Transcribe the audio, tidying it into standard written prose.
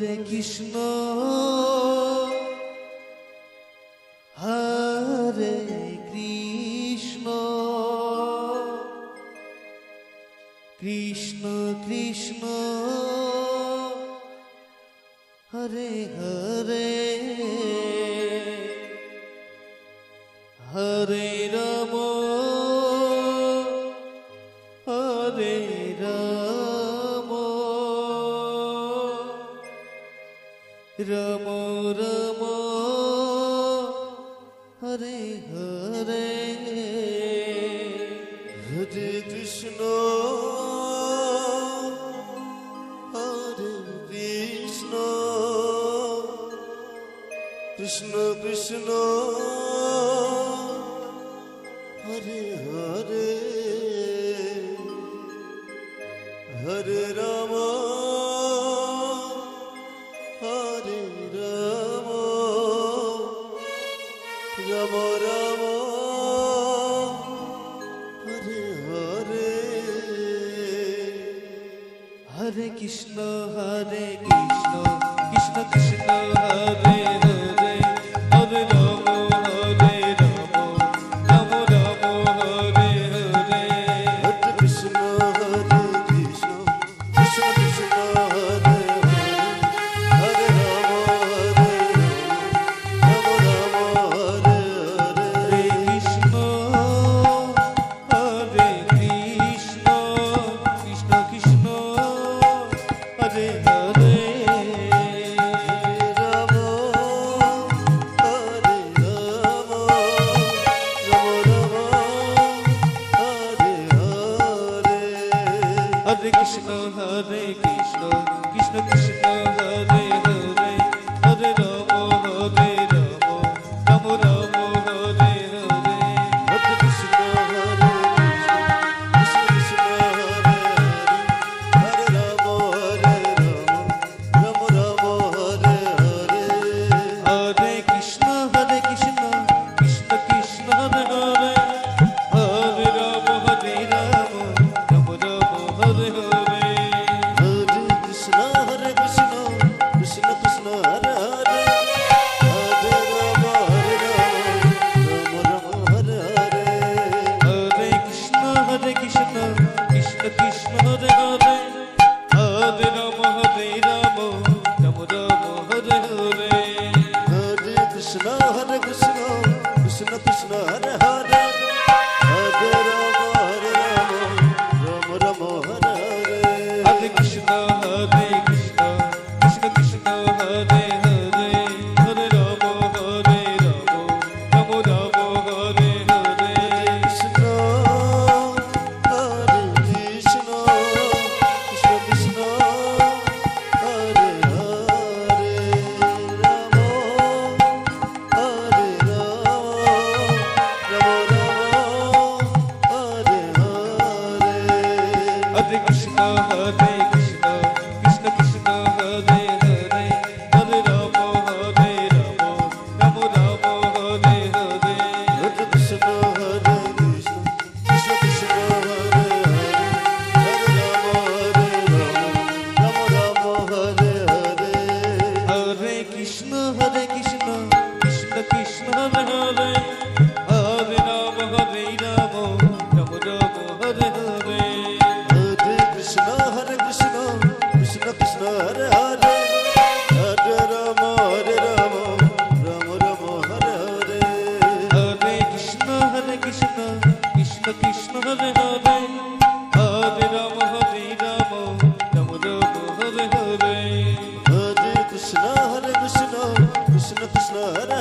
Hare Krishna Hare Krishna Krishna Krishna Hare Hare Hare Ram Hare Ram Ram Ram Hare Hare Hare Krishna Hare Krishna Krishna Krishna Hare Hare Hare Ram Hare Ram Ram Ram Hare Hare Hare Krishna Krishna Krishna Krishna Hare Hare Hare Ram Hare Ram Ram Ram Hare Hare Hare Krishna Krishna Krishna Krishna Hare Hare Hare Ram Hare Ram Ram Hare Hare Krishna Hare Krishna Krishna Krishna Hare Hare Ram Hare Ram Ram Ram Hare Hare Hare Krishna Krishna Krishna Krishna Hare Hare Hare Ram Hare Ram Ram Ram Hare Hare Hare Krishna Krishna Krishna Krishna Hare Hare Hare Ram Hare Ram Ram Ram Hare Hare Hare Krishna Krishna Krishna Krishna Hare Hare Hare Ram Hare Ram Ram Ram Hare Hare Hare Krishna Krishna Krishna Krishna Hare Hare Hare Ram Hare Ram Ram Ram Hare Hare Hare Krishna Krishna Krishna Krishna Hare Hare Hare Ram Hare Ram Ram Ram Hare Hare Hare Krishna Krishna Krishna Krishna Hare Hare Hare Ram Hare Ram Ram Ram Hare Hare Hare Krishna Krishna Krishna Krishna Hare Hare Hare Ram Hare Ram Ram Ram Hare Hare Krishna Hare Krishna Krishna Krishna Hare Hare Ram Hare Ram Ram Ram Hare Hare Hare Krishna Krishna Krishna Krishna Hare Hare Hare Ram Hare Ram Ram Ram Hare Hare Hare Krishna Krishna Krishna Krishna Hare Hare Hare Ram Hare Ram Ram Ram Hare Hare Hare Krishna Krishna Krishna Krishna Hare Hare Hare Ram Hare Ram Ram Ram Hare Hare Hare Krishna Krishna Krishna Krishna Hare Hare Hare Ram Hare Ram Ram Ram Hare Hare Hare Krishna Krishna Krishna Krishna Hare Hare Hare Ram Hare Ram Ram Ram Hare Hare Hare Krishna Krishna Krishna Krishna Hare